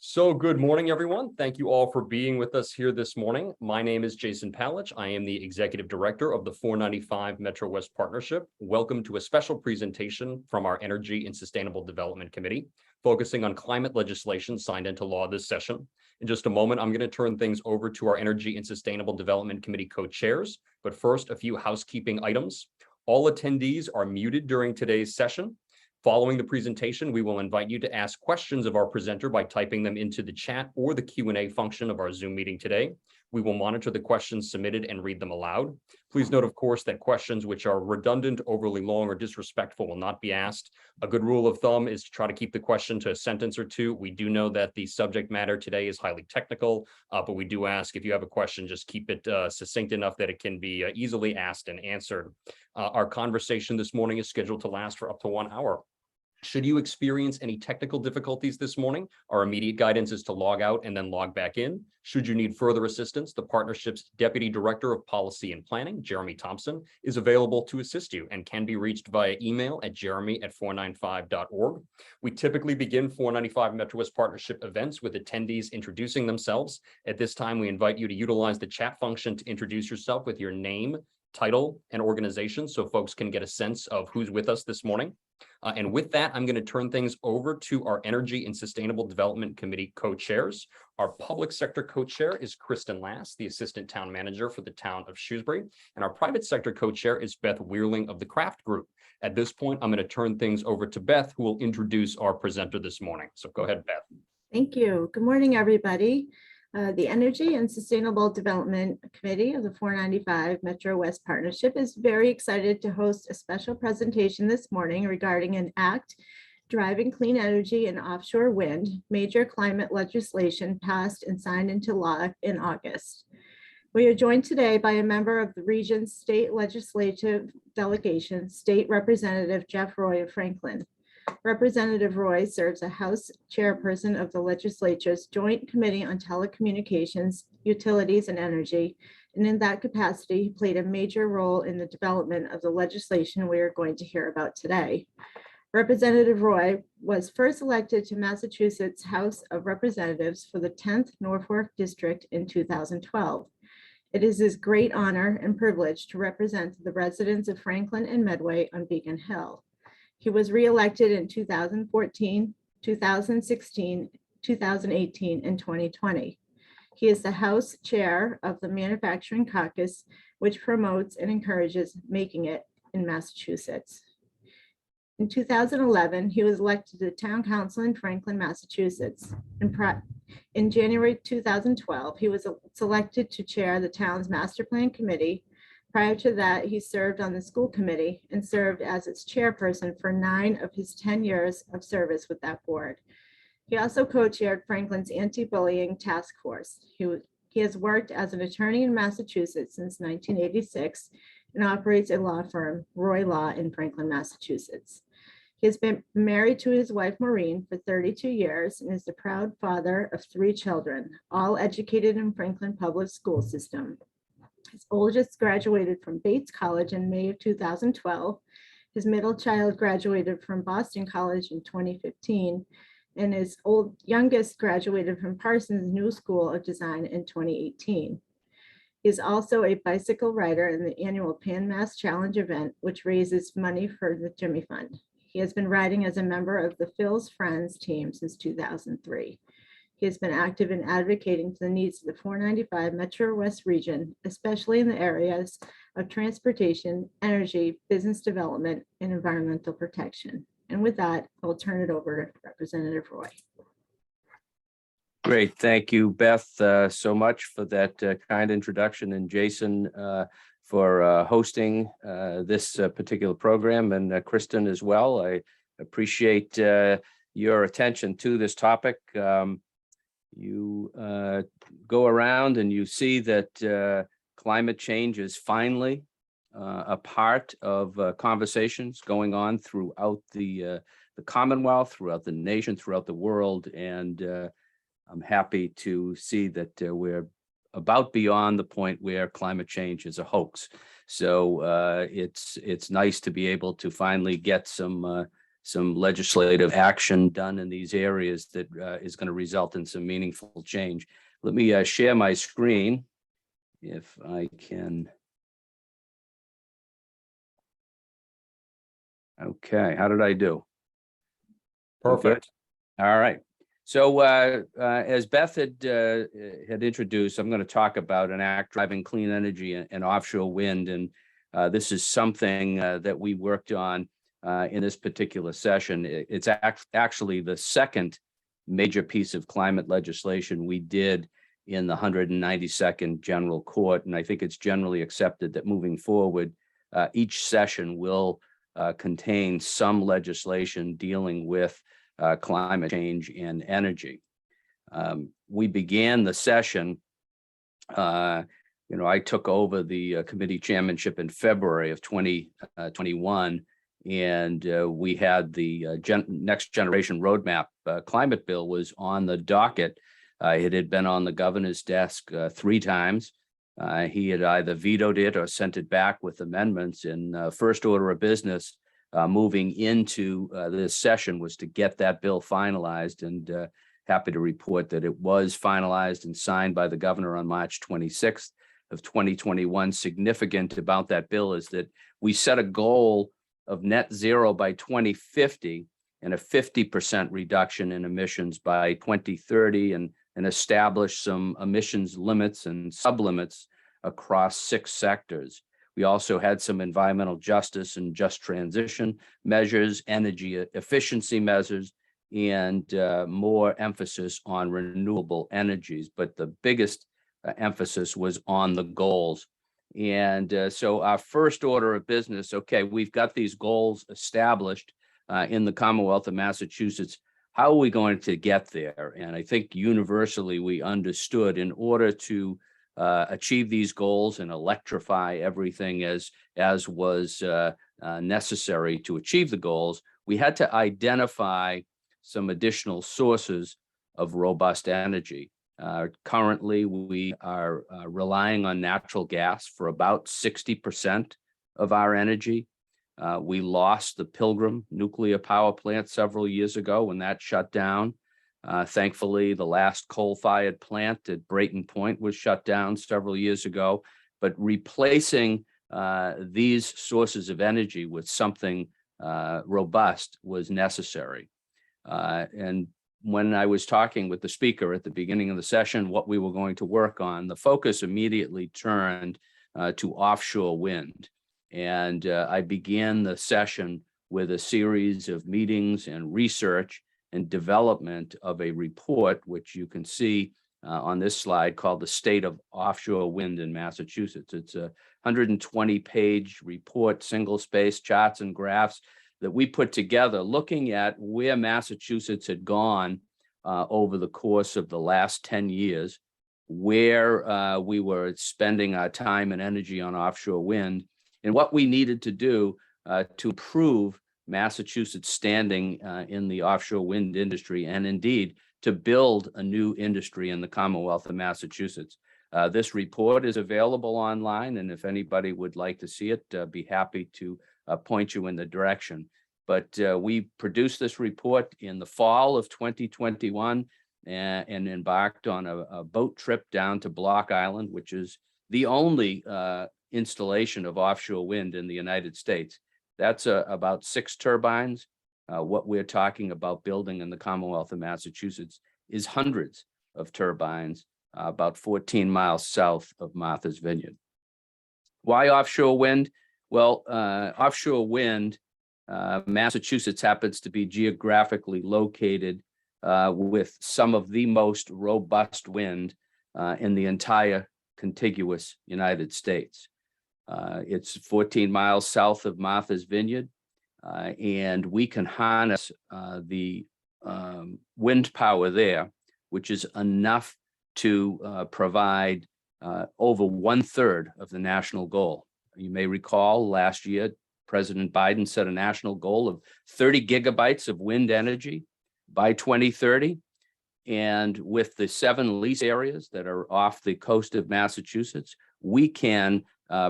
So good morning, everyone. Thank you all for being with us here this morning. My name is Jason Palich. I am the Executive Director of the 495 MetroWest Partnership. Welcome to a special presentation from our Energy and Sustainable Development Committee, focusing on climate legislation signed into law this session. In just a moment, I'm going to turn things over to our Energy and Sustainable Development Committee co-chairs. But first, a few housekeeping items. All attendees are muted during today's session. Following the presentation, we will invite you to ask questions of our presenter by typing them into the chat or the Q&A function of our Zoom meeting today. We will monitor the questions submitted and read them aloud. Please note, of course, that questions which are redundant, overly long, or disrespectful will not be asked. A good rule of thumb is to try to keep the question to a sentence or two. We do know that the subject matter today is highly technical, but we do ask if you have a question, just keep it succinct enough that it can be easily asked and answered. Our conversation this morning is scheduled to last for up to 1 hour. Should you experience any technical difficulties this morning, our immediate guidance is to log out and then log back in. Should you need further assistance, the partnership's Deputy Director of Policy and Planning, Jeremy Thompson, is available to assist you and can be reached via email at jeremy@495.org. We typically begin 495 MetroWest Partnership events with attendees introducing themselves. At this time, we invite you to utilize the chat function to introduce yourself with your name, title, and organization so folks can get a sense of who's with us this morning. And with that, I'm going to turn things over to our Energy and Sustainable Development Committee co-chairs. Our public sector co-chair is Kristen Lass, the Assistant Town Manager for the town of Shrewsbury. And our private sector co-chair is Beth Weirling of the Craft Group. At this point, I'm going to turn things over to Beth, who will introduce our presenter this morning. So go ahead, Beth. Thank you. Good morning, everybody. The Energy and Sustainable Development Committee of the 495 MetroWest Partnership is very excited to host a special presentation this morning regarding an act driving clean energy and offshore wind, major climate legislation passed and signed into law in August. We are joined today by a member of the region's state legislative delegation, State Representative Jeff Roy of Franklin. Representative Roy serves as House Chairperson of the Legislature's Joint Committee on Telecommunications, Utilities, and Energy, and in that capacity, he played a major role in the development of the legislation we are going to hear about today. Representative Roy was first elected to Massachusetts House of Representatives for the 10th Norfolk District in 2012. It is his great honor and privilege to represent the residents of Franklin and Medway on Beacon Hill. He was reelected in 2014, 2016, 2018, and 2020. He is the House Chair of the Manufacturing Caucus, which promotes and encourages making it in Massachusetts. In 2011, he was elected to Town Council in Franklin, Massachusetts. In January 2012, he was selected to chair the town's Master Plan Committee. Prior to that, he served on the school committee and served as its chairperson for 9 of his 10 years of service with that board. He also co-chaired Franklin's anti-bullying task force. He has worked as an attorney in Massachusetts since 1986 and operates a law firm, Roy Law, in Franklin, Massachusetts. He has been married to his wife, Maureen, for 32 years and is the proud father of 3 children, all educated in Franklin Public School System. His oldest graduated from Bates College in May of 2012. His middle child graduated from Boston College in 2015, and his youngest graduated from Parsons New School of Design in 2018. He is also a bicycle rider in the annual Pan Mass Challenge event, which raises money for the Jimmy Fund. He has been riding as a member of the Phil's Friends team since 2003. He has been active in advocating for the needs of the 495 MetroWest region, especially in the areas of transportation, energy, business development, and environmental protection. And with that, I'll turn it over to Representative Roy. Great. Thank you, Beth, so much for that kind introduction, and Jason for hosting this particular program, and Kristen as well. I appreciate your attention to this topic. You go around and you see that climate change is finally a part of conversations going on throughout the Commonwealth, throughout the nation, throughout the world. And I'm happy to see that we're about beyond the point where climate change is a hoax. So it's nice to be able to finally get some some legislative action done in these areas that is going to result in some meaningful change. Let me share my screen if I can. Okay, how did I do? Perfect. All right. So as Beth had introduced, I'm going to talk about an act driving clean energy and offshore wind. And this is something that we worked on in this particular session. It's actually the second major piece of climate legislation we did in the 192nd General Court. And I think it's generally accepted that moving forward, each session will contain some legislation dealing with climate change and energy. We began the session, I took over the committee chairmanship in February of 2021, and we had the next generation roadmap climate bill was on the docket. It had been on the governor's desk 3 times. He had either vetoed it or sent it back with amendments. And first order of business moving into this session was to get that bill finalized, and happy to report that it was finalized and signed by the governor on March 26th of 2021. Significant about that bill is that we set a goal of net zero by 2050 and a 50% reduction in emissions by 2030, and establish some emissions limits and sublimits across 6 sectors. We also had some environmental justice and just transition measures, energy efficiency measures, and more emphasis on renewable energies. But the biggest emphasis was on the goals. And so our first order of business, okay, we've got these goals established in the Commonwealth of Massachusetts. How are we going to get there? And I think universally we understood, in order to achieve these goals and electrify everything as was necessary to achieve the goals, we had to identify some additional sources of robust energy. Currently, we are relying on natural gas for about 60% of our energy. We lost the Pilgrim nuclear power plant several years ago when that shut down. Thankfully, the last coal-fired plant at Brayton Point was shut down several years ago. But replacing these sources of energy with something robust was necessary. And when I was talking with the speaker at the beginning of the session, what we were going to work on, the focus immediately turned to offshore wind. And I began the session with a series of meetings and research and development of a report, which you can see on this slide, called The State of Offshore Wind in Massachusetts. It's a 120-page report, single-space charts and graphs that we put together, looking at where Massachusetts had gone over the course of the last 10 years, where we were spending our time and energy on offshore wind, and what we needed to do to improve Massachusetts' standing in the offshore wind industry, and indeed to build a new industry in the Commonwealth of Massachusetts. This report is available online, and if anybody would like to see it, be happy to point you in the direction. But we produced this report in the fall of 2021 and embarked on a boat trip down to Block Island, which is the only installation of offshore wind in the United States. That's about 6 turbines. What we're talking about building in the Commonwealth of Massachusetts is hundreds of turbines, about 14 miles south of Martha's Vineyard. Why offshore wind? Well, offshore wind, Massachusetts happens to be geographically located with some of the most robust wind in the entire contiguous United States. It's 14 miles south of Martha's Vineyard, and we can harness the wind power there, which is enough to provide over 1/3 of the national goal. You may recall last year, President Biden set a national goal of 30 gigabytes of wind energy by 2030. And with the 7 lease areas that are off the coast of Massachusetts, we can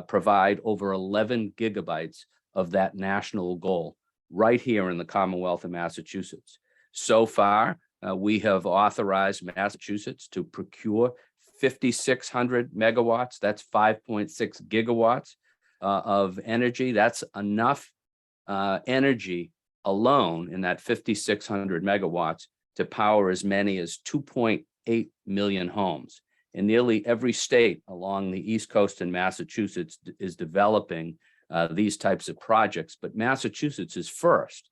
provide over 11 gigabytes of that national goal. right here in the Commonwealth of Massachusetts. So far, we have authorized Massachusetts to procure 5,600 megawatts. That's 5.6 gigawatts of energy. That's enough energy alone in that 5,600 megawatts to power as many as 2.8 million homes. And nearly every state along the East Coast and Massachusetts is developing these types of projects, but Massachusetts is first.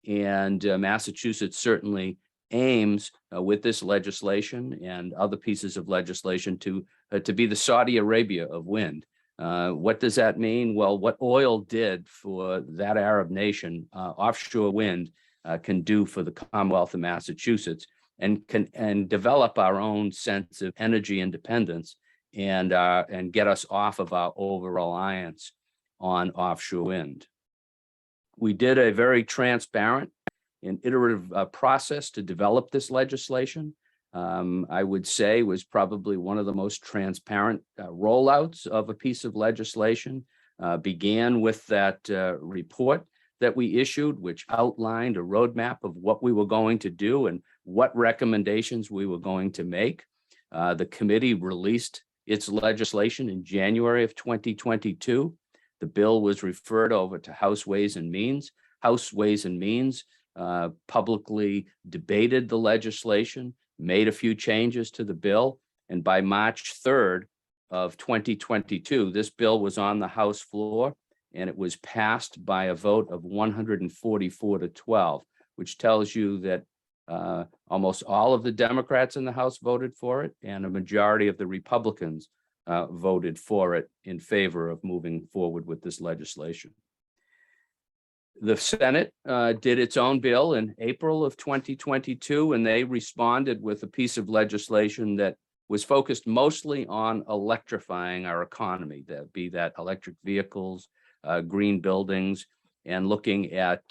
And Massachusetts certainly aims with this legislation and other pieces of legislation to be the Saudi Arabia of wind. What does that mean? Well, what oil did for that Arab nation, offshore wind can do for the Commonwealth of Massachusetts, and develop our own sense of energy independence and get us off of our over-reliance on offshore wind. We did a very transparent and iterative process to develop this legislation. I would say was probably one of the most transparent rollouts of a piece of legislation. Began with that report that we issued, which outlined a roadmap of what we were going to do and what recommendations we were going to make. The committee released its legislation in January of 2022. The bill was referred over to House Ways and Means. House Ways and Means publicly debated the legislation, made a few changes to the bill, and by March 3rd of 2022, this bill was on the House floor, and it was passed by a vote of 144 to 12, which tells you that almost all of the Democrats in the House voted for it, and a majority of the Republicans voted for it in favor of moving forward with this legislation. The Senate did its own bill in April of 2022, and they responded with a piece of legislation that was focused mostly on electrifying our economy, be that electric vehicles, green buildings, and looking at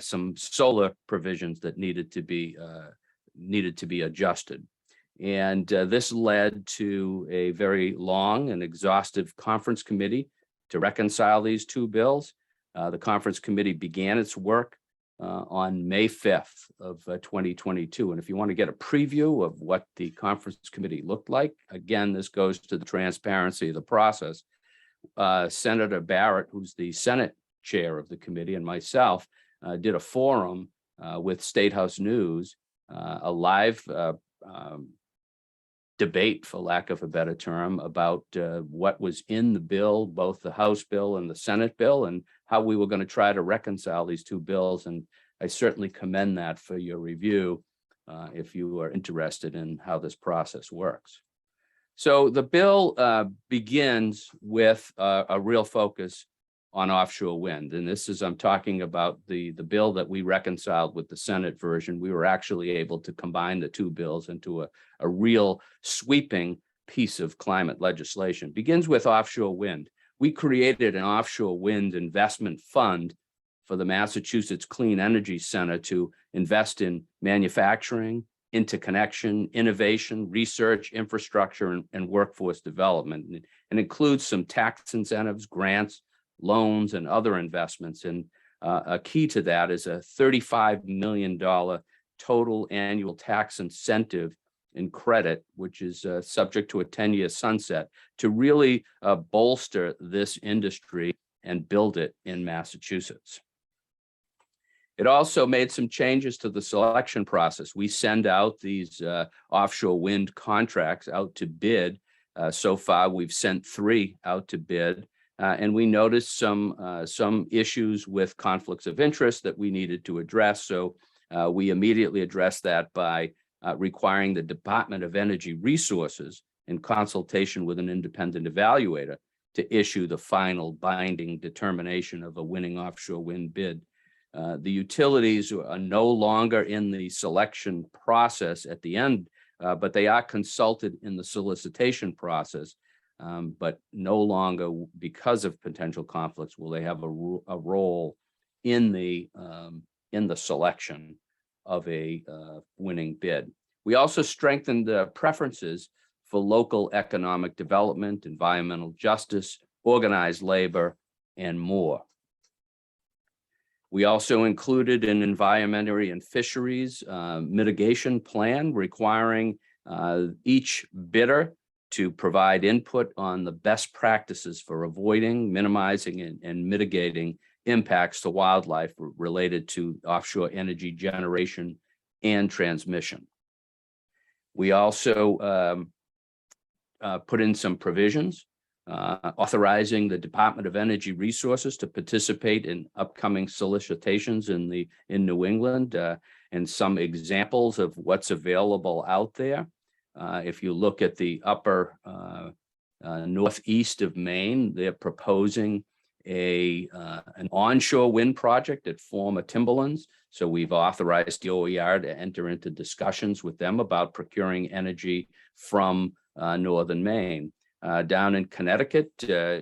some solar provisions that needed to be adjusted. And this led to a very long and exhaustive conference committee to reconcile these two bills. The conference committee began its work on May 5th of 2022. And if you want to get a preview of what the conference committee looked like, again, this goes to the transparency of the process. Senator Barrett, who's the Senate chair of the committee, and myself did a forum with State House News, a live debate, for lack of a better term, about what was in the bill, both the House bill and the Senate bill, and how we were going to try to reconcile these two bills. And I certainly commend that for your review if you are interested in how this process works. So the bill begins with a real focus on offshore wind. And this is, I'm talking about the bill that we reconciled with the Senate version. We were actually able to combine the two bills into a real sweeping piece of climate legislation. Begins with offshore wind. We created an offshore wind investment fund for the Massachusetts Clean Energy Center to invest in manufacturing, interconnection, innovation, research, infrastructure, and workforce development, and includes some tax incentives, grants, loans, and other investments. And a key to that is a $35 million total annual tax incentive and credit, which is subject to a 10-year sunset, to really bolster this industry and build it in Massachusetts. It also made some changes to the selection process. We send out these offshore wind contracts out to bid. So far, we've sent 3 out to bid. And we noticed some issues with conflicts of interest that we needed to address. So we immediately addressed that by requiring the Department of Energy Resources, in consultation with an independent evaluator, to issue the final binding determination of a winning offshore wind bid. The utilities are no longer in the selection process at the end, but they are consulted in the solicitation process. But no longer, because of potential conflicts, will they have a role in the selection of a winning bid. We also strengthened the preferences for local economic development, environmental justice, organized labor, and more. We also included an environmental and fisheries mitigation plan requiring each bidder to provide input on the best practices for avoiding, minimizing, and mitigating impacts to wildlife related to offshore energy generation and transmission. We also put in some provisions authorizing the Department of Energy Resources to participate in upcoming solicitations in New England, and some examples of what's available out there. If you look at the upper northeast of Maine, they're proposing an onshore wind project at former timberlands. So we've authorized the OER to enter into discussions with them about procuring energy from northern Maine. Down in Connecticut,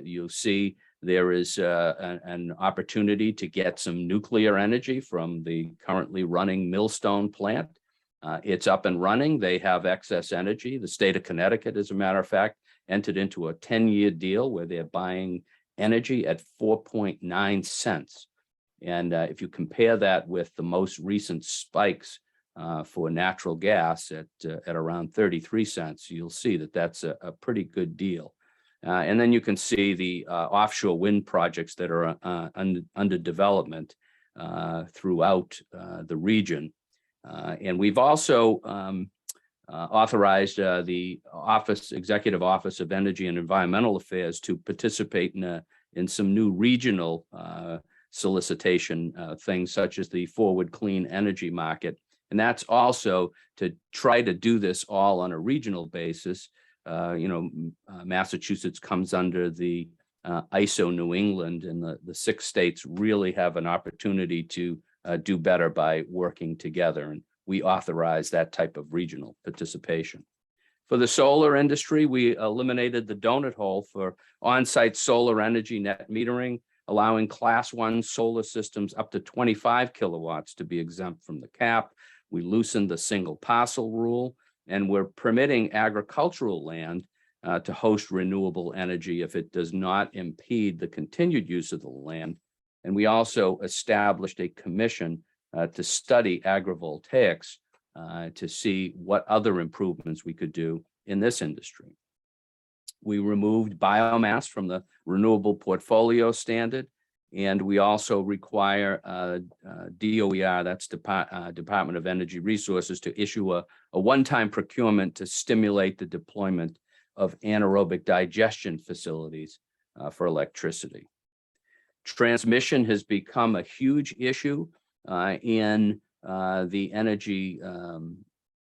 you'll see there is an opportunity to get some nuclear energy from the currently running Millstone plant. It's up and running. They have excess energy. The state of Connecticut, as a matter of fact, entered into a 10-year deal where they're buying energy at 4.9 cents. And if you compare that with the most recent spikes for natural gas at around 33 cents, you'll see that that's a pretty good deal. And then you can see the offshore wind projects that are under development throughout the region. And we've also authorized the Executive Office of Energy and Environmental Affairs to participate in some new regional solicitation things, such as the Forward Clean Energy Market. And that's also to try to do this all on a regional basis. Massachusetts comes under the ISO New England, and the 6 states really have an opportunity to do better by working together. And we authorize that type of regional participation. For the solar industry, we eliminated the donut hole for on-site solar energy net metering, allowing Class 1 solar systems up to 25 kilowatts to be exempt from the cap. We loosened the single parcel rule, and we're permitting agricultural land to host renewable energy if it does not impede the continued use of the land. And we also established a commission to study agrivoltaics to see what other improvements we could do in this industry. We removed biomass from the renewable portfolio standard, and we also require DOER, that's Department of Energy Resources, to issue a one-time procurement to stimulate the deployment of anaerobic digestion facilities for electricity. Transmission has become a huge issue in the energy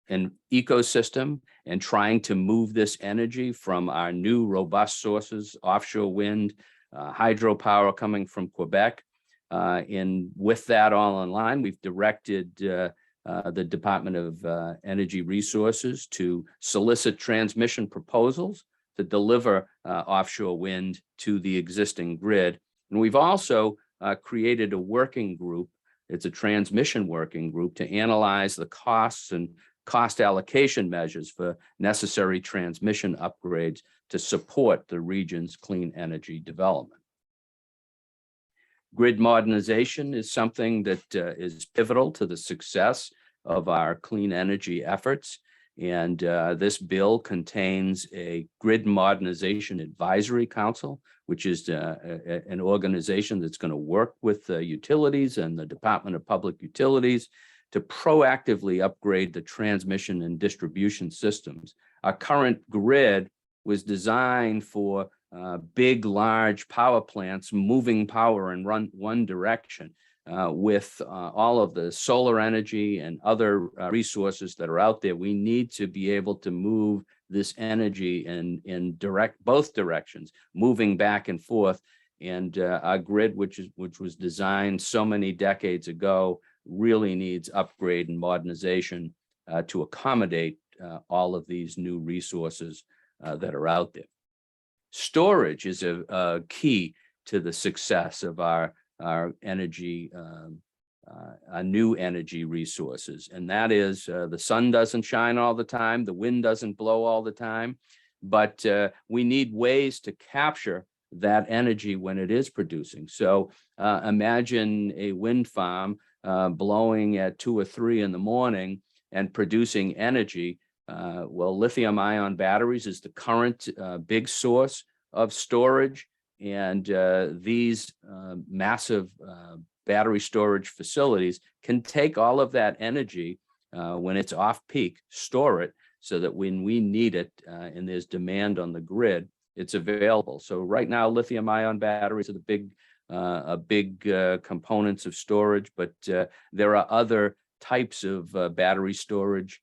and ecosystem, and trying to move this energy from our new robust sources, offshore wind, hydropower coming from Quebec. And with that all online, we've directed the Department of Energy Resources to solicit transmission proposals to deliver offshore wind to the existing grid. And we've also created a working group. It's a transmission working group to analyze the costs and cost allocation measures for necessary transmission upgrades to support the region's clean energy development. Grid modernization is something that is pivotal to the success of our clean energy efforts. And this bill contains a Grid Modernization Advisory Council, which is an organization that's going to work with the utilities and the Department of Public Utilities to proactively upgrade the transmission and distribution systems. Our current grid was designed for big, large power plants moving power in one direction. With all of the solar energy and other resources that are out there, we need to be able to move this energy in both directions, moving back and forth. And our grid, which was designed so many decades ago, really needs upgrade and modernization to accommodate all of these new resources that are out there. Storage is a key to the success of our energy, our new energy resources. And that is the sun doesn't shine all the time, the wind doesn't blow all the time, but we need ways to capture that energy when it is producing. So imagine a wind farm blowing at 2 or 3 in the morning and producing energy. Well, lithium ion batteries is the current big source of storage. And these massive battery storage facilities can take all of that energy when it's off peak, store it so that when we need it and there's demand on the grid, it's available. So right now, lithium ion batteries are the big components of storage, but there are other types of battery storage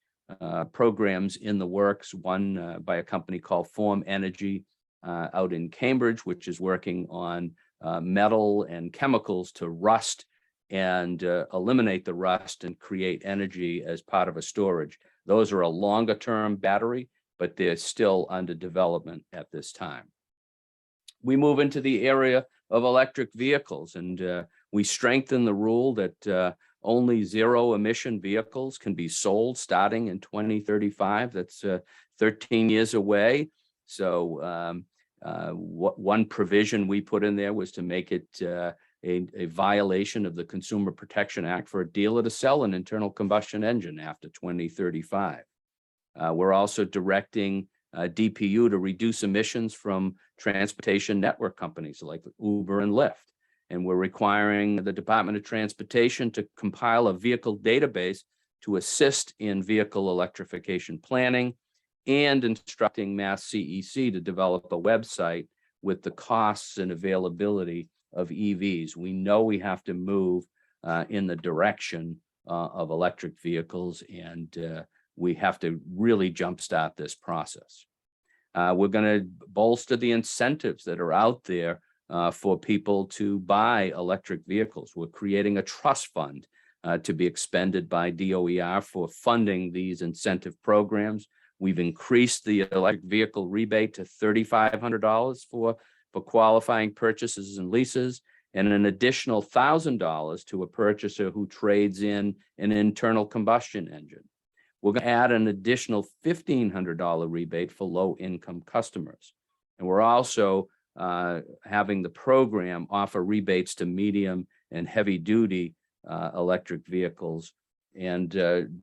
programs in the works, one by a company called Form Energy out in Cambridge, which is working on metal and chemicals to rust and eliminate the rust and create energy as part of a storage. Those are a longer term battery, but they're still under development at this time. We move into the area of electric vehicles, and we strengthen the rule that only zero emission vehicles can be sold starting in 2035. That's 13 years away. So one provision we put in there was to make it a violation of the Consumer Protection Act for a dealer to sell an internal combustion engine after 2035. We're also directing DPU to reduce emissions from transportation network companies like Uber and Lyft. And we're requiring the Department of Transportation to compile a vehicle database to assist in vehicle electrification planning, and instructing Mass CEC to develop a website with the costs and availability of EVs. We know we have to move in the direction of electric vehicles, and we have to really jumpstart this process. We're going to bolster the incentives that are out there for people to buy electric vehicles. We're creating a trust fund to be expended by DOER for funding these incentive programs. We've increased the electric vehicle rebate to $3,500 for qualifying purchases and leases, and an additional $1,000 to a purchaser who trades in an internal combustion engine. We're going to add an additional $1,500 rebate for low-income customers. And we're also having the program offer rebates to medium and heavy-duty electric vehicles, and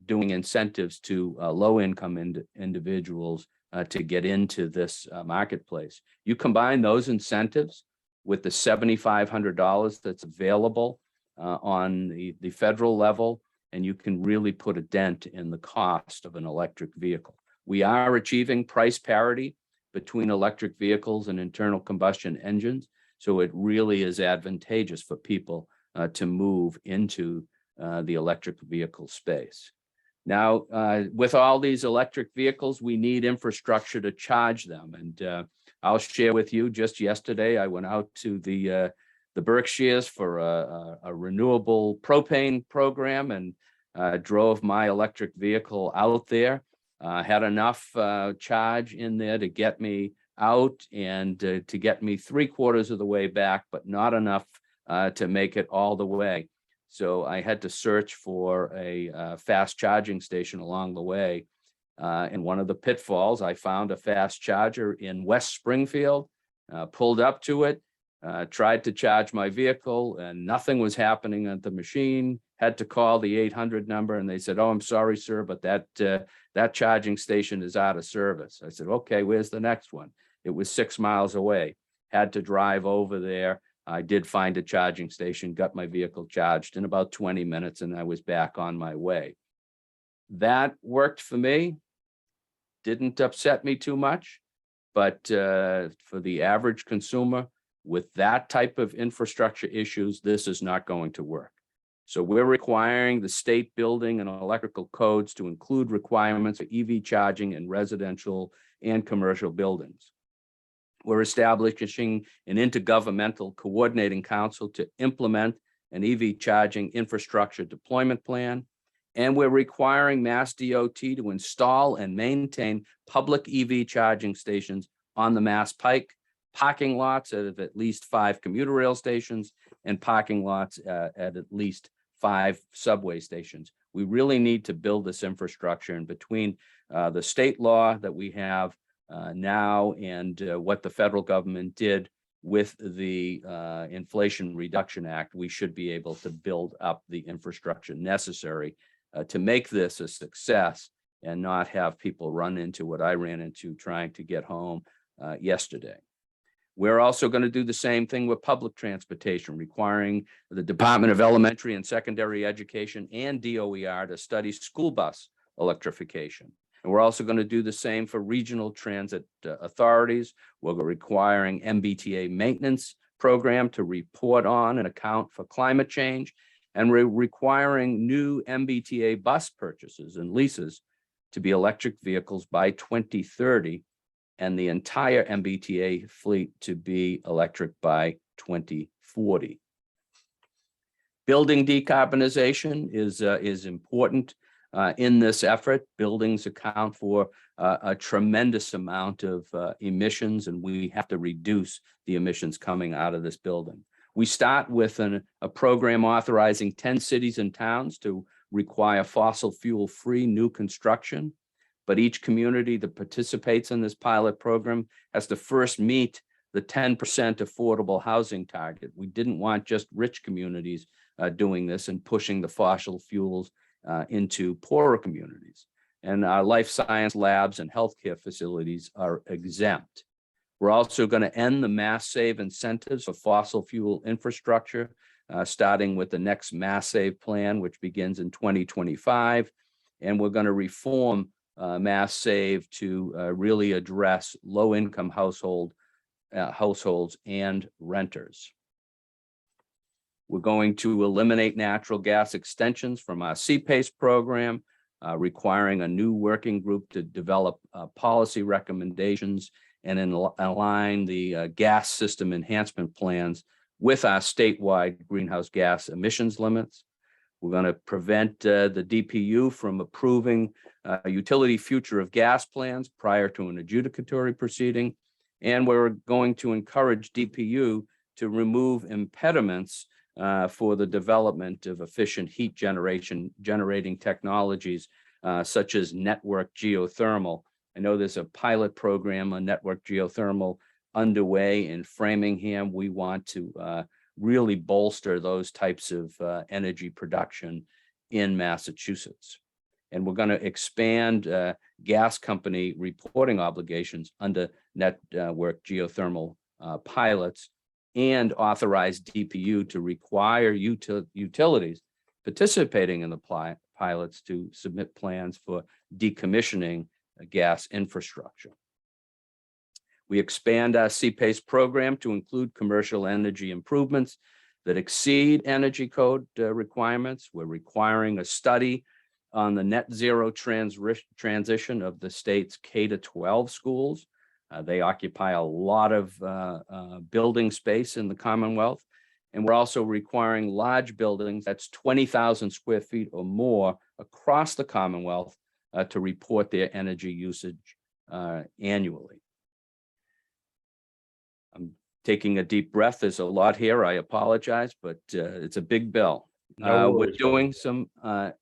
doing incentives to low-income individuals to get into this marketplace. You combine those incentives with the $7,500 that's available on the federal level, and you can really put a dent in the cost of an electric vehicle. We are achieving price parity between electric vehicles and internal combustion engines, so it really is advantageous for people to move into the electric vehicle space. Now, with all these electric vehicles, we need infrastructure to charge them. And I'll share with you, just yesterday, I went out to the Berkshires for a renewable propane program, and drove my electric vehicle out there. Had enough charge in there to get me out and to get me 3/4 of the way back, but not enough to make it all the way. So I had to search for a fast charging station along the way. In one of the pitfalls, I found a fast charger in West Springfield, pulled up to it, tried to charge my vehicle, and nothing was happening at the machine. Had to call the 800 number, and they said, "Oh, I'm sorry, sir, but that charging station is out of service." I said, "Okay, where's the next one?" It was 6 miles away. Had to drive over there. I did find a charging station, got my vehicle charged in about 20 minutes, and I was back on my way. That worked for me. Didn't upset me too much, but for the average consumer with that type of infrastructure issues, this is not going to work. So we're requiring the state building and electrical codes to include requirements for EV charging in residential and commercial buildings. We're establishing an intergovernmental coordinating council to implement an EV charging infrastructure deployment plan. And we're requiring Mass DOT to install and maintain public EV charging stations on the Mass Pike, parking lots at least 5 commuter rail stations, and parking lots at least 5 subway stations. We really need to build this infrastructure, and between the state law that we have now and what the federal government did with the Inflation Reduction Act, we should be able to build up the infrastructure necessary to make this a success and not have people run into what I ran into trying to get home yesterday. We're also going to do the same thing with public transportation, requiring the Department of Elementary and Secondary Education and DOER to study school bus electrification. And we're also going to do the same for regional transit authorities. We're requiring MBTA maintenance program to report on and account for climate change. And we're requiring new MBTA bus purchases and leases to be electric vehicles by 2030, and the entire MBTA fleet to be electric by 2040. Building decarbonization is important in this effort. Buildings account for a tremendous amount of emissions, and we have to reduce the emissions coming out of this building. We start with a program authorizing 10 cities and towns to require fossil fuel-free new construction, but each community that participates in this pilot program has to first meet the 10% affordable housing target. We didn't want just rich communities doing this and pushing the fossil fuels into poorer communities. And our life science labs and healthcare facilities are exempt. We're also going to end the mass save incentives for fossil fuel infrastructure, starting with the next mass save plan, which begins in 2025. And we're going to reform mass save to really address low-income households and renters. We're going to eliminate natural gas extensions from our CPACE program, requiring a new working group to develop policy recommendations and align the gas system enhancement plans with our statewide greenhouse gas emissions limits. We're going to prevent the DPU from approving utility future of gas plans prior to an adjudicatory proceeding. And we're going to encourage DPU to remove impediments for the development of efficient heat generating technologies such as network geothermal. I know there's a pilot program on network geothermal underway in Framingham. We want to really bolster those types of energy production in Massachusetts. And we're going to expand gas company reporting obligations under network geothermal pilots and authorize DPU to require utilities participating in the pilots to submit plans for decommissioning gas infrastructure. We expand our CPACE program to include commercial energy improvements that exceed energy code requirements. We're requiring a study on the net zero transition of the state's K-12 schools. They occupy a lot of building space in the Commonwealth. And we're also requiring large buildings, that's 20,000 square feet or more across the Commonwealth, to report their energy usage annually. I'm taking a deep breath. There's a lot here. I apologize, but it's a big bill. We're doing some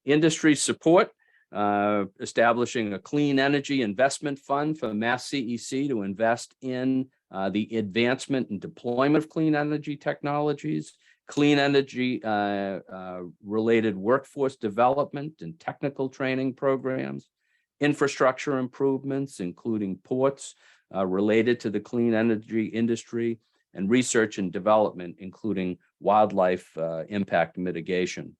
industry support, establishing a clean energy investment fund for Mass CEC to invest in the advancement and deployment of clean energy technologies, clean energy related workforce development and technical training programs, infrastructure improvements, including ports related to the clean energy industry, and research and development, including wildlife impact mitigation.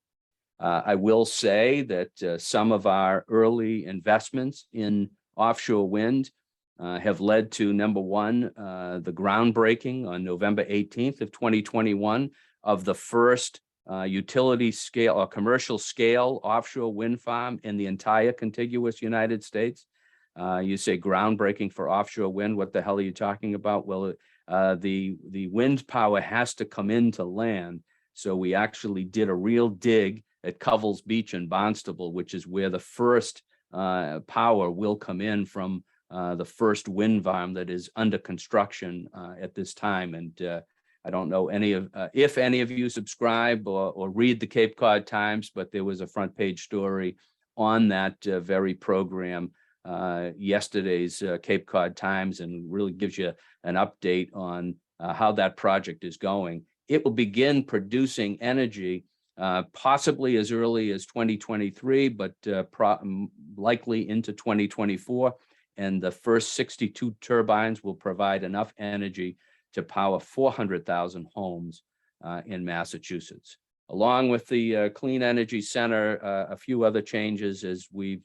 I will say that some of our early investments in offshore wind have led to, number one, the groundbreaking on November 18th of 2021 of the first utility scale or commercial scale offshore wind farm in the entire contiguous United States. You say groundbreaking for offshore wind, what the hell are you talking about? Well, the wind power has to come into land. So we actually did a real dig at Covell's Beach in Barnstable, which is where the first power will come in from the first wind farm that is under construction at this time. And I don't know if any of you subscribe or read the Cape Cod Times, but there was a front page story on that very program yesterday's Cape Cod Times, and really gives you an update on how that project is going. It will begin producing energy possibly as early as 2023, but likely into 2024. And the first 62 turbines will provide enough energy to power 400,000 homes in Massachusetts. Along with the Clean Energy Center, a few other changes is we've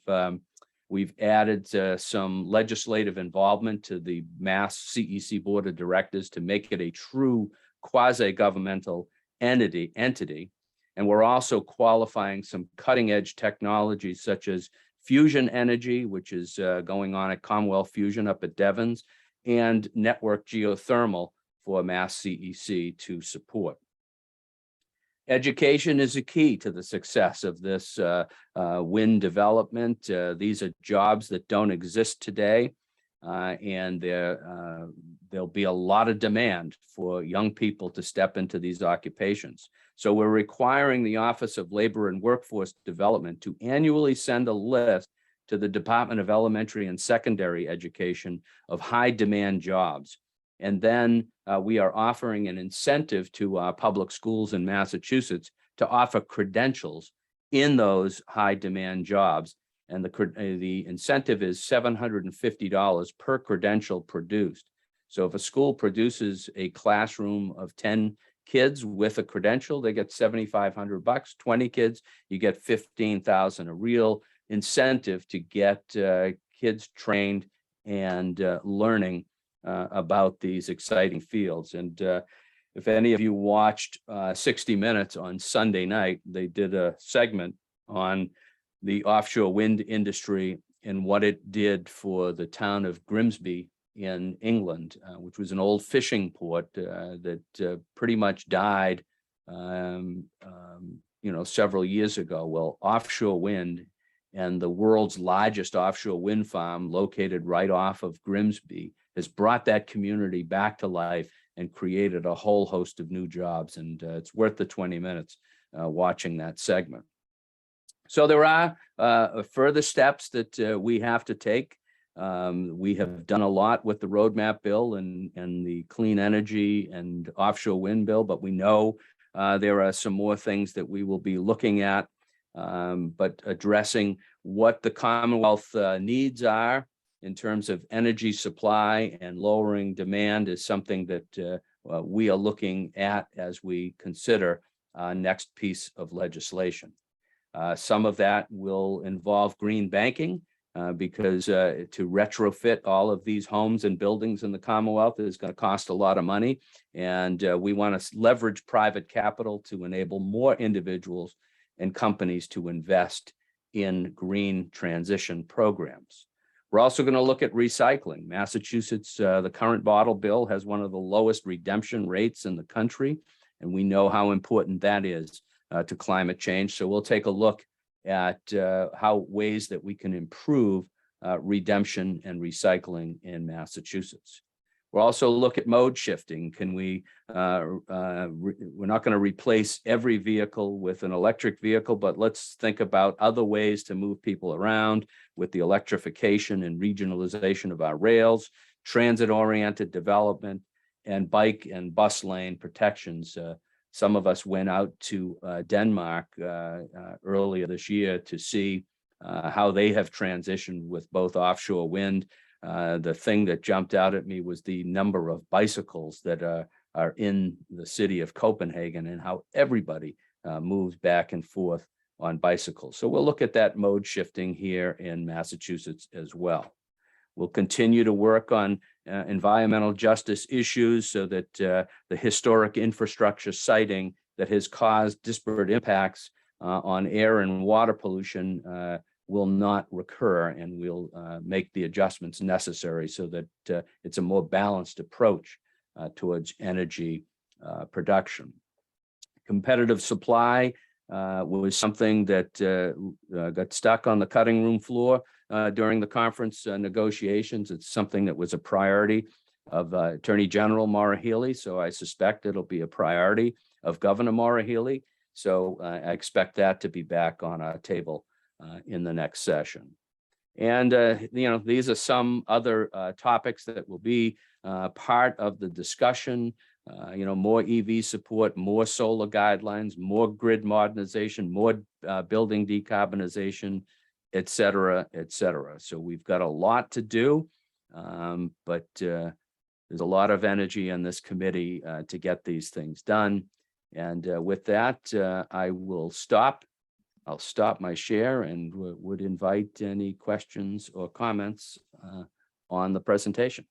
added some legislative involvement to the Mass CEC Board of Directors to make it a true quasi-governmental entity. And we're also qualifying some cutting-edge technologies such as fusion energy, which is going on at Commonwealth Fusion up at Devons, and network geothermal for Mass CEC to support. Education is a key to the success of this wind development. These are jobs that don't exist today, and there'll be a lot of demand for young people to step into these occupations. So we're requiring the Office of Labor and Workforce Development to annually send a list to the Department of Elementary and Secondary Education of high demand jobs. And then we are offering an incentive to public schools in Massachusetts to offer credentials in those high demand jobs. And the incentive is $750 per credential produced. So if a school produces a classroom of 10 kids with a credential, they get $7,500. 20 kids, you get $15,000. A real incentive to get kids trained and learning about these exciting fields. And if any of you watched 60 Minutes on Sunday night, they did a segment on the offshore wind industry and what it did for the town of Grimsby in England, which was an old fishing port that pretty much died, several years ago. Well, offshore wind and the world's largest offshore wind farm located right off of Grimsby has brought that community back to life and created a whole host of new jobs. And it's worth the 20 minutes watching that segment. So there are further steps that we have to take. We have done a lot with the roadmap bill and the clean energy and offshore wind bill, but we know there are some more things that we will be looking at, but addressing what the Commonwealth needs are in terms of energy supply and lowering demand is something that we are looking at as we consider next piece of legislation. Some of that will involve green banking because to retrofit all of these homes and buildings in the Commonwealth is going to cost a lot of money. And we want to leverage private capital to enable more individuals and companies to invest in green transition programs. We're also going to look at recycling. Massachusetts, the current bottle bill has one of the lowest redemption rates in the country, and we know how important that is to climate change. So we'll take a look at how ways that we can improve redemption and recycling in Massachusetts. We'll also look at mode shifting. Can we, we're not going to replace every vehicle with an electric vehicle, but let's think about other ways to move people around with the electrification and regionalization of our rails, transit-oriented development, and bike and bus lane protections. Some of us went out to Denmark earlier this year to see how they have transitioned with both offshore wind. The thing that jumped out at me was the number of bicycles that are in the city of Copenhagen and how everybody moves back and forth on bicycles. So we'll look at that mode shifting here in Massachusetts as well. We'll continue to work on environmental justice issues so that the historic infrastructure siting that has caused disparate impacts on air and water pollution will not recur, and we'll make the adjustments necessary so that it's a more balanced approach towards energy production. Competitive supply was something that got stuck on the cutting room floor during the conference negotiations. It's something that was a priority of Attorney General Maura Healey, so I suspect it'll be a priority of Governor Maura Healey. So I expect that to be back on our table in the next session. And these are some other topics that will be part of the discussion. More EV support, more solar guidelines, more grid modernization, more building decarbonization, et cetera, et cetera. So we've got a lot to do, but there's a lot of energy in this committee to get these things done. And with that, I will stop. I'll stop my share and would invite any questions or comments on the presentation.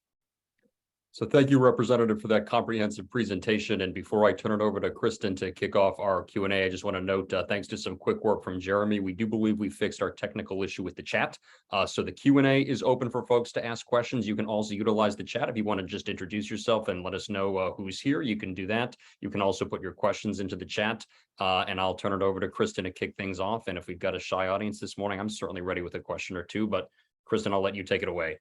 So thank you, Representative, for that comprehensive presentation. And before I turn it over to Kristen to kick off our Q&A, I just want to note, thanks to some quick work from Jeremy, we do believe we fixed our technical issue with the chat. So the Q&A is open for folks to ask questions. You can also utilize the chat if you want to just introduce yourself and let us know who's here. You can do that. You can also put your questions into the chat, and I'll turn it over to Kristen to kick things off. And if we've got a shy audience this morning, I'm certainly ready with a question or two. But Kristen, I'll let you take it away.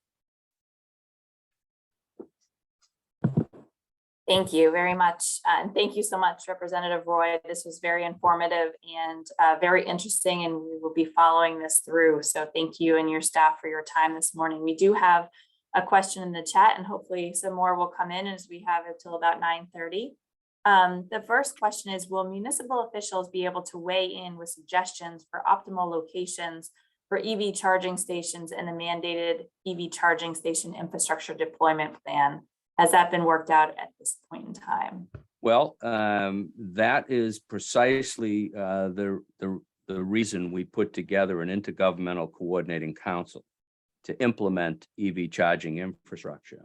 Thank you very much. And thank you so much, Representative Roy. This was very informative and very interesting, and we will be following this through. So thank you and your staff for your time this morning. We do have a question in the chat, and hopefully some more will come in as we have it till about 9:30. The first question is, will municipal officials be able to weigh in with suggestions for optimal locations for EV charging stations and the mandated EV charging station infrastructure deployment plan? Has that been worked out at this point in time? Well, that is precisely the reason we put together an intergovernmental coordinating council to implement EV charging infrastructure.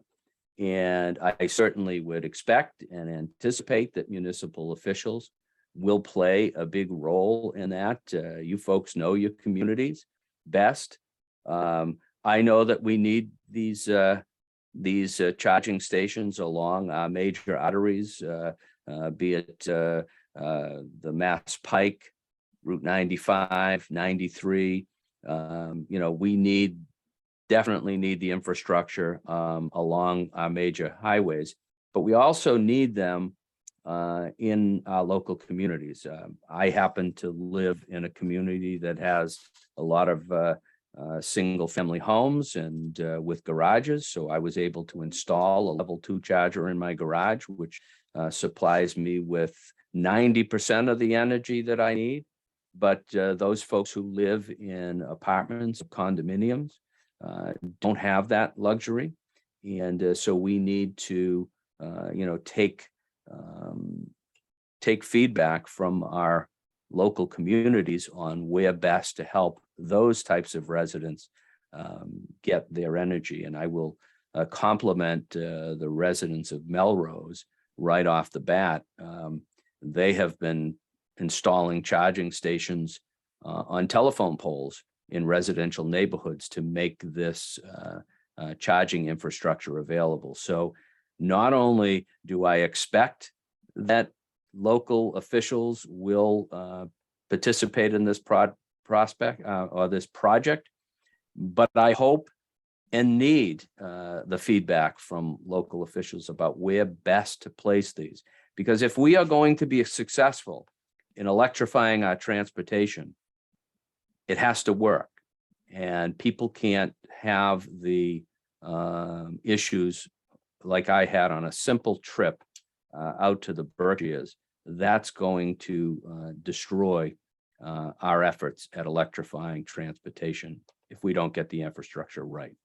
And I certainly would expect and anticipate that municipal officials will play a big role in that. You folks know your communities best. I know that we need these charging stations along our major arteries, be it the Mass Pike, Route 95, 93. We definitely need the infrastructure along our major highways, but we also need them in our local communities. I happen to live in a community that has a lot of single family homes and with garages. So I was able to install a level 2 charger in my garage, which supplies me with 90% of the energy that I need. But those folks who live in apartments, condominiums, don't have that luxury. And so we need to, take feedback from our local communities on where best to help those types of residents get their energy. And I will compliment the residents of Melrose right off the bat. They have been installing charging stations on telephone poles in residential neighborhoods to make this charging infrastructure available. So not only do I expect that local officials will participate in this prospect or this project, but I hope and need the feedback from local officials about where best to place these. Because if we are going to be successful in electrifying our transportation, it has to work. And people can't have the issues like I had on a simple trip out to the Berkshires. That's going to destroy our efforts at electrifying transportation if we don't get the infrastructure right.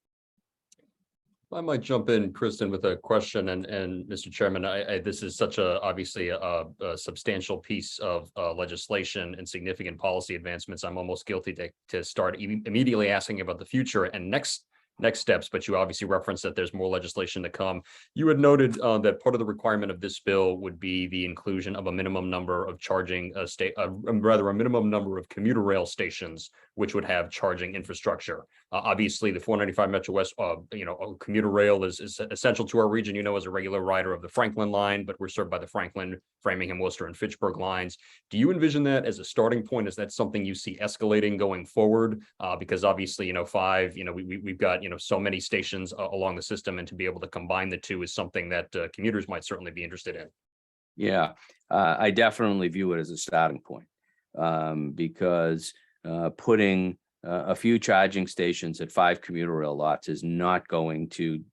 I might jump in, Kristen, with a question. And Mr. Chairman, this is such obviously a substantial piece of legislation and significant policy advancements. I'm almost guilty to start immediately asking about the future and next steps, but you obviously referenced that there's more legislation to come. You had noted that part of the requirement of this bill would be the inclusion of a minimum number of charging a minimum number of commuter rail stations, which would have charging infrastructure. Obviously, the 495 MetroWest, commuter rail is essential to our region. As a regular rider of the Franklin line, but we're served by the Franklin, Framingham, Worcester, and Fitchburg lines. Do you envision that as a starting point? Is that something you see escalating going forward? Because obviously, we've got so many stations along the system, and to be able to combine the two is something that commuters might certainly be interested in. Yeah, I definitely view it as a starting point because putting a few charging stations at 5 commuter rail lots is not going to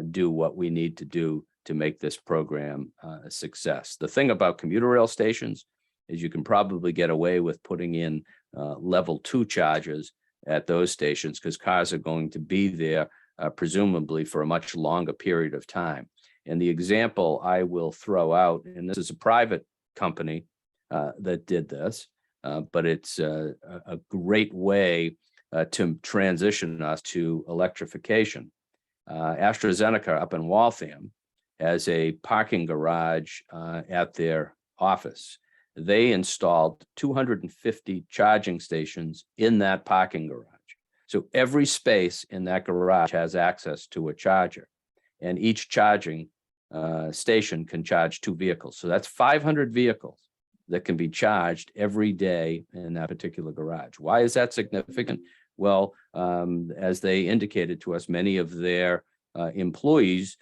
do what we need to do to make this program a success. The thing about commuter rail stations is you can probably get away with putting in level 2 charges at those stations because cars are going to be there presumably for a much longer period of time. And the example I will throw out, and this is a private company that did this, but it's a great way to transition us to electrification. AstraZeneca up in Waltham has a parking garage at their office. They installed 250 charging stations in that parking garage. So every space in that garage has access to a charger, and each charging station can charge 2 vehicles. So that's 500 vehicles that can be charged every day in that particular garage. Why is that significant? Well, as they indicated to us, many of their employees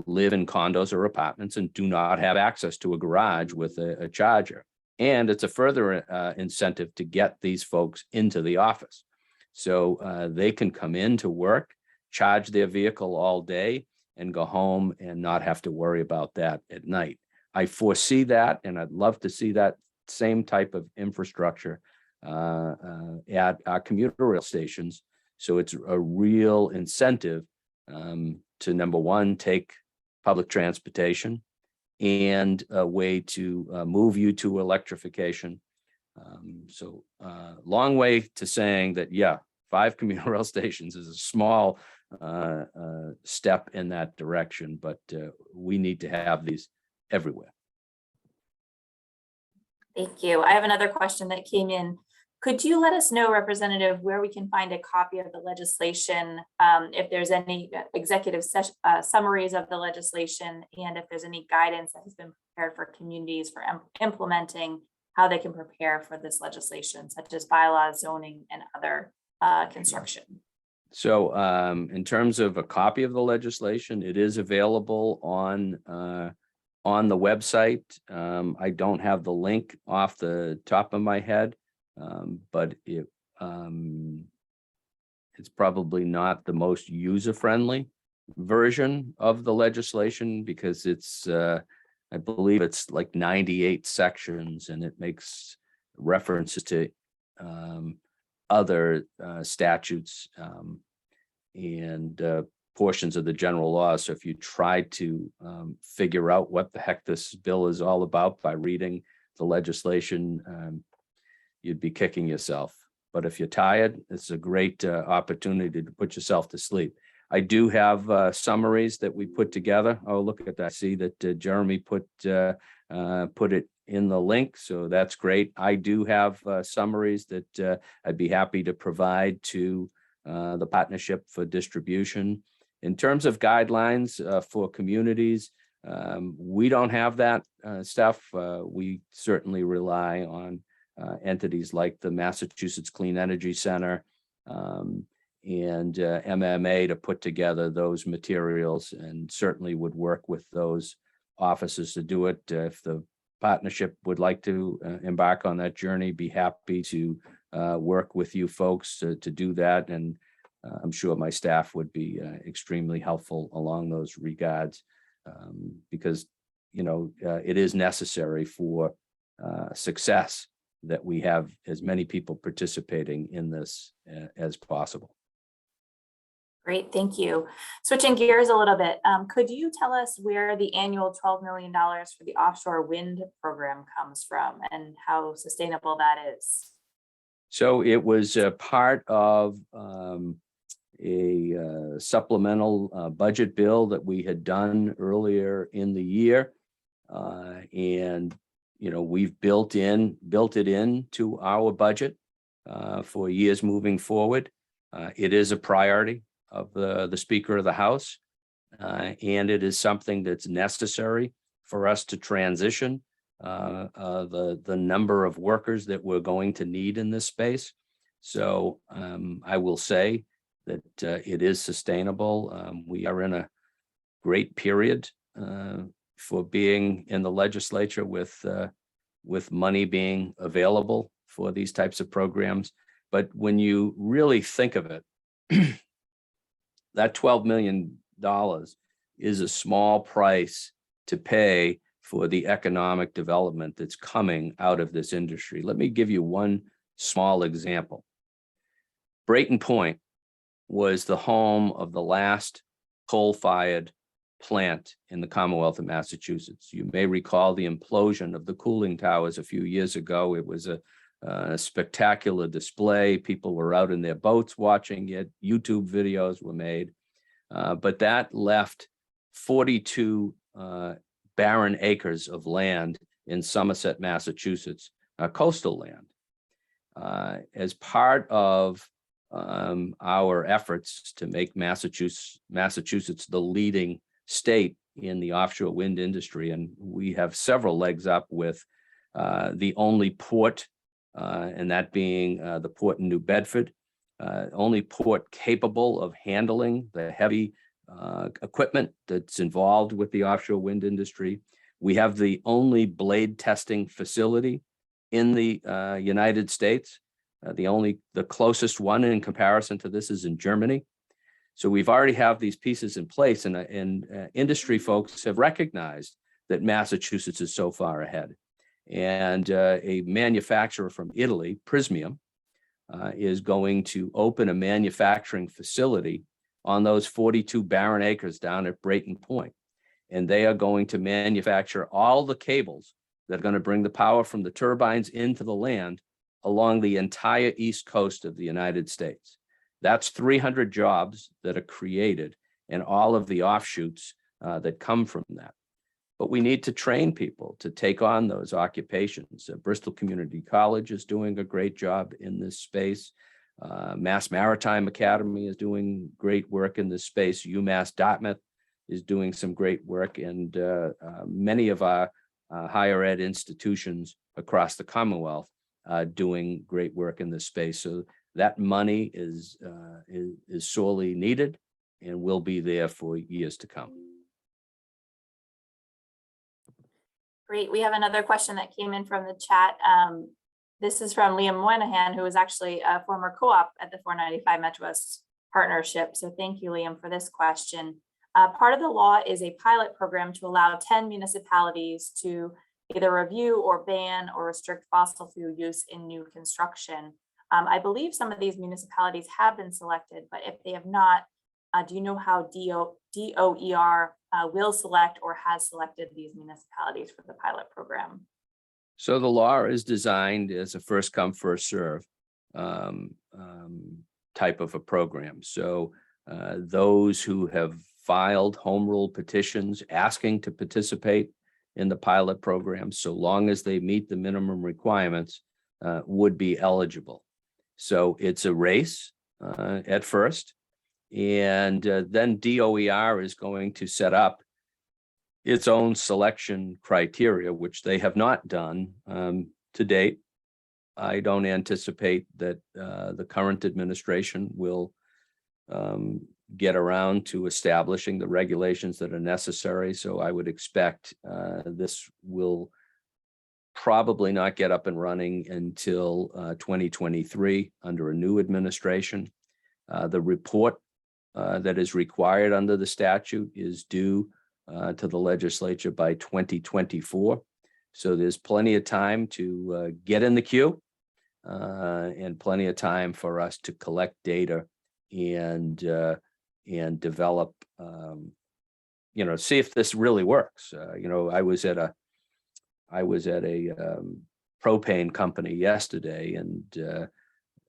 live in condos or apartments and do not have access to a garage with a charger. And it's a further incentive to get these folks into the office. So they can come in to work, charge their vehicle all day, and go home and not have to worry about that at night. I foresee that, and I'd love to see that same type of infrastructure at our commuter rail stations. So it's a real incentive to, number one, take public transportation and a way to move you to electrification. So long way to saying that, yeah, 5 commuter rail stations is a small step in that direction, but we need to have these everywhere. Thank you. I have another question that came in. Could you let us know, Representative, where we can find a copy of the legislation, if there's any executive summaries of the legislation, and if there's any guidance that has been prepared for communities for implementing how they can prepare for this legislation, such as bylaws, zoning, and other construction? So in terms of a copy of the legislation, it is available on the website. I don't have the link off the top of my head, but it's probably not the most user-friendly version of the legislation because it's, I believe it's like 98 sections, and it makes references to other statutes and portions of the general law. So if you try to figure out what the heck this bill is all about by reading the legislation, you'd be kicking yourself. But if you're tired, it's a great opportunity to put yourself to sleep. I do have summaries that we put together. Oh, look at that. I see that Jeremy put it in the link. So that's great. I do have summaries that I'd be happy to provide to the partnership for distribution. In terms of guidelines for communities, we don't have that stuff. We certainly rely on entities like the Massachusetts Clean Energy Center and MMA to put together those materials, and certainly would work with those offices to do it. If the partnership would like to embark on that journey, be happy to work with you folks to do that. And I'm sure my staff would be extremely helpful along those regards because, you know, it is necessary for success that we have as many people participating in this as possible. Great, thank you. Switching gears a little bit, could you tell us where the annual $12 million for the offshore wind program comes from and how sustainable that is? So it was a part of a supplemental budget bill that we had done earlier in the year. And, you know, we've built it into our budget for years moving forward. It is a priority of the Speaker of the House, and it is something that's necessary for us to transition the number of workers that we're going to need in this space. So I will say that it is sustainable. We are in a great period for being in the legislature with money being available for these types of programs. But when you really think of it, that $12 million is a small price to pay for the economic development that's coming out of this industry. Let me give you one small example. Brayton Point was the home of the last coal-fired plant in the Commonwealth of Massachusetts. You may recall the implosion of the cooling towers a few years ago. It was a spectacular display. People were out in their boats watching it. YouTube videos were made. But that left 42 barren acres of land in Somerset, Massachusetts, coastal land. As part of our efforts to make Massachusetts the leading state in the offshore wind industry, and we have several legs up with the only port, and that being the port in New Bedford, only port capable of handling the heavy equipment that's involved with the offshore wind industry. We have the only blade testing facility in the United States. The closest one in comparison to this is in Germany. So we've already have these pieces in place, and industry folks have recognized that Massachusetts is so far ahead. And a manufacturer from Italy, Prismium, is going to open a manufacturing facility on those 42 barren acres down at Brayton Point. And they are going to manufacture all the cables that are going to bring the power from the turbines into the land along the entire east coast of the United States. That's 300 jobs that are created and all of the offshoots that come from that. But we need to train people to take on those occupations. Bristol Community College is doing a great job in this space. Mass Maritime Academy is doing great work in this space. UMass Dartmouth is doing some great work, and many of our higher ed institutions across the Commonwealth doing great work in this space. So that money is sorely needed and will be there for years to come. Great. We have another question that came in from the chat. This is from Liam Moynihan, who is actually a former co-op at the 495 MetroWest Partnership. So thank you, Liam, for this question. Part of the law is a pilot program to allow 10 municipalities to either review or ban or restrict fossil fuel use in new construction. I believe some of these municipalities have been selected, but if they have not, do you know how DOER will select or has selected these municipalities for the pilot program? So the law is designed as a first come, first serve type of a program. So those who have filed home rule petitions asking to participate in the pilot program, so long as they meet the minimum requirements, would be eligible. So it's a race at first, and then DOER is going to set up its own selection criteria, which they have not done to date. I don't anticipate that the current administration will get around to establishing the regulations that are necessary. So I would expect this will probably not get up and running until 2023 under a new administration. The report that is required under the statute is due to the legislature by 2024. So there's plenty of time to get in the queue and plenty of time for us to collect data and develop, see if this really works. I was at a propane company yesterday, and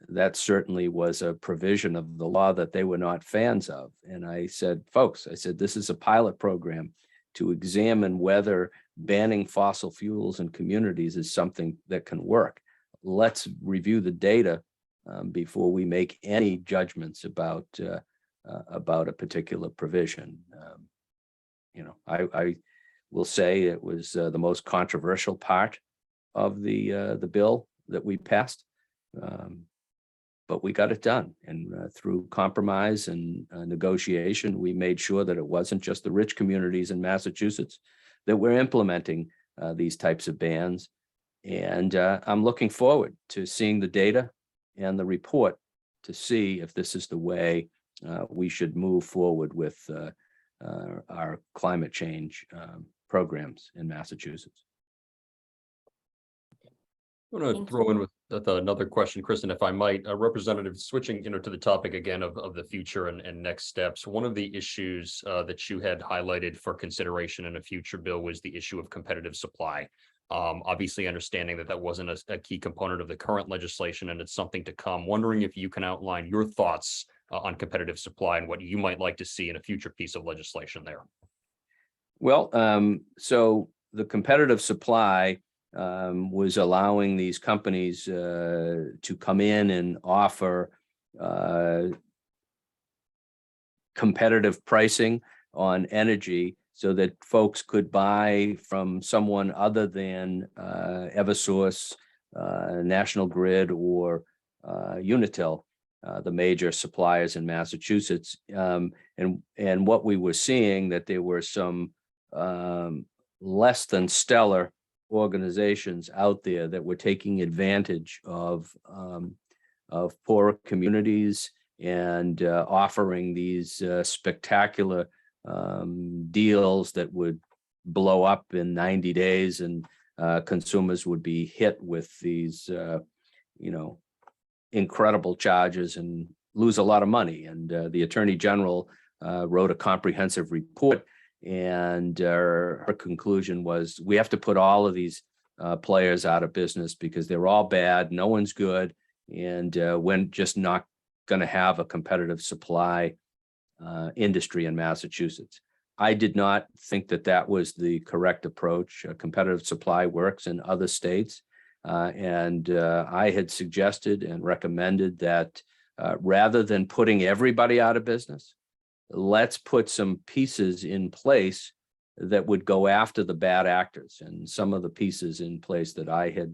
that certainly was a provision of the law that they were not fans of. And I said, folks, this is a pilot program to examine whether banning fossil fuels in communities is something that can work. Let's review the data before we make any judgments about a particular provision. I will say it was the most controversial part of the bill that we passed. But we got it done, and through compromise and negotiation, we made sure that it wasn't just the rich communities in Massachusetts that we're implementing these types of bans. And I'm looking forward to seeing the data and the report to see if this is the way we should move forward with our climate change programs in Massachusetts. I'm going to Thank throw in with another question, Kristen, if I might. Representative, switching to the topic again of the future and next steps. One of the issues that you had highlighted for consideration in a future bill was the issue of competitive supply. Obviously, understanding that wasn't a key component of the current legislation, and it's something to come. Wondering if you can outline your thoughts on competitive supply and what you might like to see in a future piece of legislation there. Well, so the competitive supply was allowing these companies to come in and offer competitive pricing on energy so that folks could buy from someone other than Eversource, National Grid, or Unitil, the major suppliers in Massachusetts. And what we were seeing, that there were some less than stellar organizations out there that were taking advantage of poorer communities and offering these spectacular deals that would blow up in 90 days, and consumers would be hit with these incredible charges and lose a lot of money. And the Attorney General wrote a comprehensive report, and her conclusion was, we have to put all of these players out of business because they're all bad, no one's good, and we're just not going to have a competitive supply industry in Massachusetts. I did not think that was the correct approach. Competitive supply works in other states, and I had suggested and recommended that rather than putting everybody out of business, let's put some pieces in place that would go after the bad actors. And some of the pieces in place that I had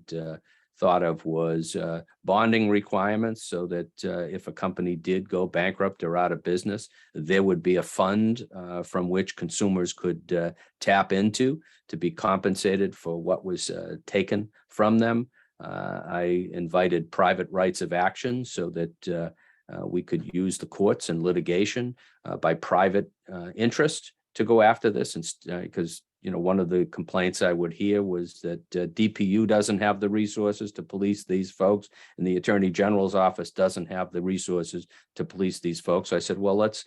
thought of was bonding requirements, so that if a company did go bankrupt or out of business, there would be a fund from which consumers could tap into to be compensated for what was taken from them. I invited private rights of action so that we could use the courts and litigation by private interest to go after this, and because one of the complaints I would hear was that DPU doesn't have the resources to police these folks, and the Attorney General's office doesn't have the resources to police these folks. So I said, well, let's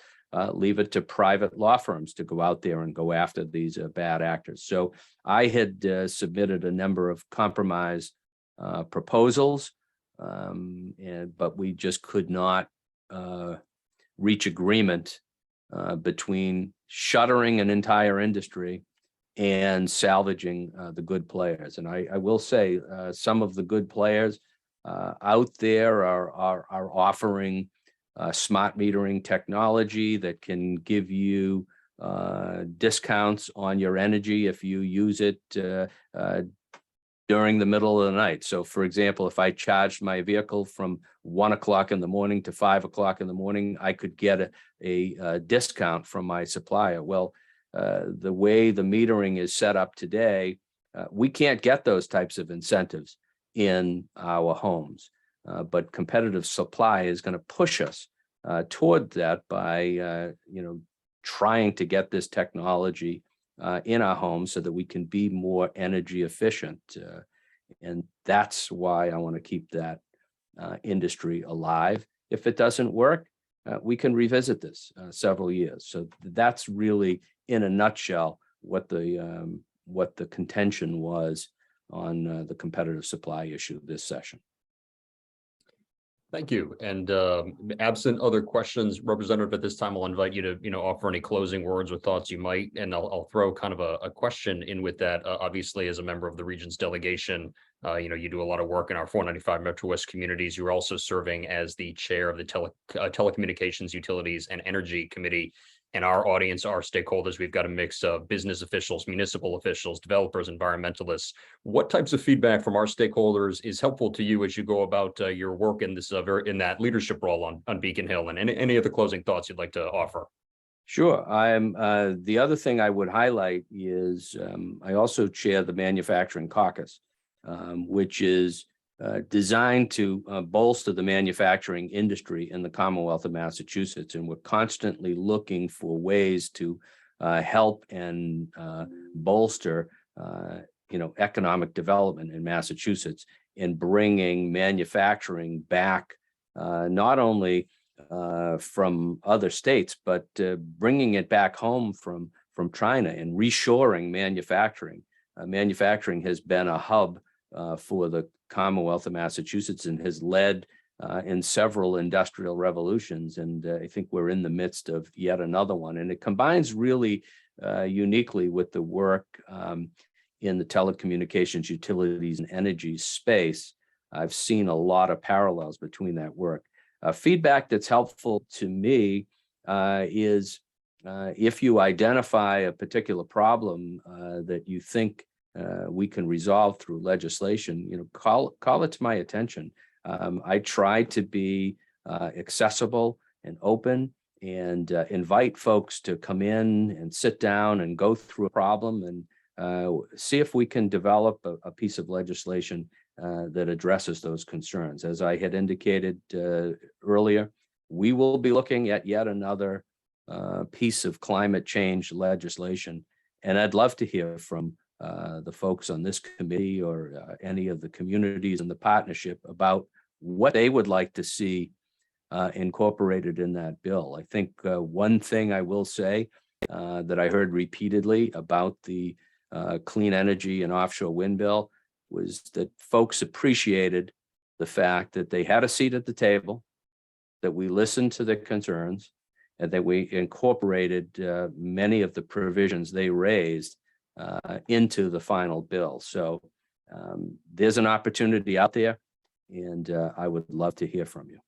leave it to private law firms to go out there and go after these bad actors. So I had submitted a number of compromise proposals, but we just could not reach agreement between shuttering an entire industry and salvaging the good players. And I will say some of the good players out there are offering smart metering technology that can give you discounts on your energy if you use it during the middle of the night. So for example, if I charged my vehicle from 1 o'clock in the morning to 5 o'clock in the morning, I could get a discount from my supplier. Well, the way the metering is set up today, we can't get those types of incentives in our homes. But competitive supply is going to push us toward that by trying to get this technology in our homes so that we can be more energy efficient. And that's why I want to keep that industry alive. If it doesn't work, we can revisit this several years. So that's really, in a nutshell, what the contention was on the competitive supply issue this session. Thank you. And absent other questions, Representative, at this time, I'll invite you to, offer any closing words or thoughts you might, and I'll throw kind of a question in with that. Obviously, as a member of the region's delegation, you do a lot of work in our 495 MetroWest communities. You're also serving as the chair of the Telecommunications, Utilities, and Energy Committee. And our audience, our stakeholders, we've got a mix of business officials, municipal officials, developers, environmentalists. What types of feedback from our stakeholders is helpful to you as you go about your work in this in that leadership role on Beacon Hill? And any other closing thoughts you'd like to offer? Sure. The other thing I would highlight is I also chair the Manufacturing Caucus, which is designed to bolster the manufacturing industry in the Commonwealth of Massachusetts. And we're constantly looking for ways to help and bolster economic development in Massachusetts in bringing manufacturing back, not only from other states, but bringing it back home from China and reshoring manufacturing. Manufacturing has been a hub for the Commonwealth of Massachusetts and has led in several industrial revolutions. And I think we're in the midst of yet another one. And it combines really uniquely with the work in the telecommunications, utilities, and energy space. I've seen a lot of parallels between that work. Feedback that's helpful to me is if you identify a particular problem that you think we can resolve through legislation, call it to my attention. I try to be accessible and open and invite folks to come in and sit down and go through a problem and see if we can develop a piece of legislation that addresses those concerns. As I had indicated earlier, we will be looking at yet another piece of climate change legislation. And I'd love to hear from the folks on this committee or any of the communities in the partnership about what they would like to see incorporated in that bill. I think one thing I will say that I heard repeatedly about the clean energy and offshore wind bill was that folks appreciated the fact that they had a seat at the table, that we listened to their concerns, and that we incorporated many of the provisions they raised into the final bill. So there's an opportunity out there, and I would love to hear from you.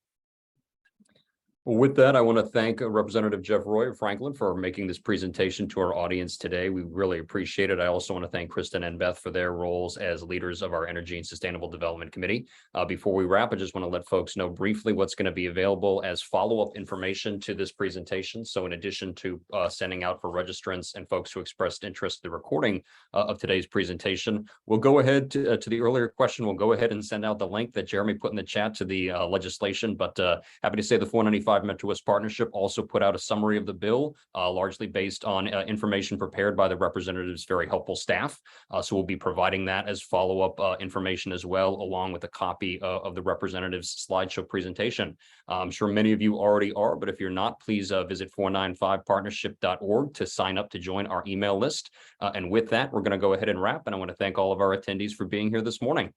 Well, with that, I want to thank Representative Jeff Roy of Franklin for making this presentation to our audience today. We really appreciate it. I also want to thank Kristen and Beth for their roles as leaders of our Energy and Sustainable Development Committee. Before we wrap, I just want to let folks know briefly what's going to be available as follow-up information to this presentation. So in addition to sending out for registrants and folks who expressed interest in the recording of today's presentation, we'll go ahead to the earlier question. We'll go ahead and send out the link that Jeremy put in the chat to the legislation, but happy to say the 495 MetroWest Partnership also put out a summary of the bill, largely based on information prepared by the representative's very helpful staff. So we'll be providing that as follow-up information as well, along with a copy of the representative's slideshow presentation. I'm sure many of you already are, but if you're not, please visit 495partnership.org to sign up to join our email list. And with that, we're going to go ahead and wrap, and I want to thank all of our attendees for being here this morning.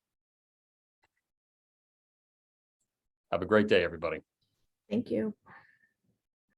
Have a great day, everybody. Thank you.